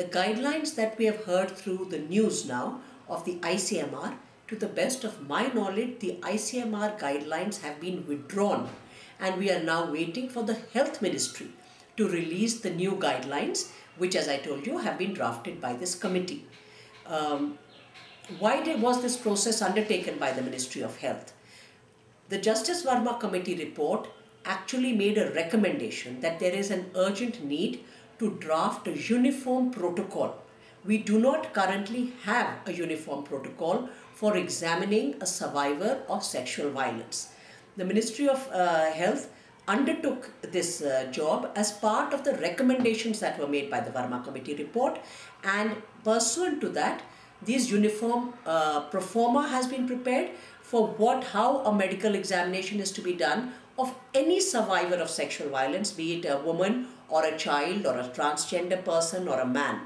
The guidelines that we have heard through the news now of the ICMR, to the best of my knowledge, the ICMR guidelines have been withdrawn and we are now waiting for the Health Ministry to release the new guidelines, which, as I told you, have been drafted by this committee. Why was this process undertaken by the Ministry of Health? The Justice Verma Committee report actually made a recommendation that there is an urgent need to draft a uniform protocol. We do not currently have a uniform protocol for examining a survivor of sexual violence. The Ministry of Health undertook this job as part of the recommendations that were made by the Verma Committee report, and pursuant to that, this uniform pro forma has been prepared for how a medical examination is to be done of any survivor of sexual violence, be it a woman or a child or a transgender person or a man.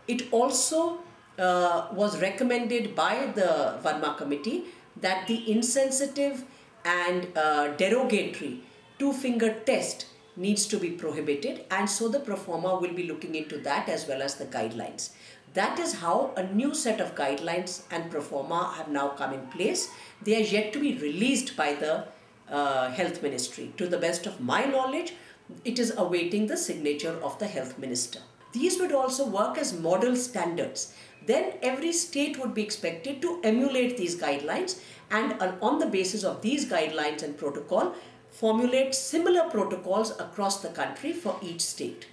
It also was recommended by the Verma Committee that the insensitive and derogatory two-finger test needs to be prohibited, and so the pro forma will be looking into that as well as the guidelines. That is how a new set of guidelines and pro forma have now come in place. They are yet to be released by the Health Ministry. To the best of my knowledge, it is awaiting the signature of the Health Minister. These would also work as model standards. Then every state would be expected to emulate these guidelines, and on the basis of these guidelines and protocol, formulate similar protocols across the country for each state.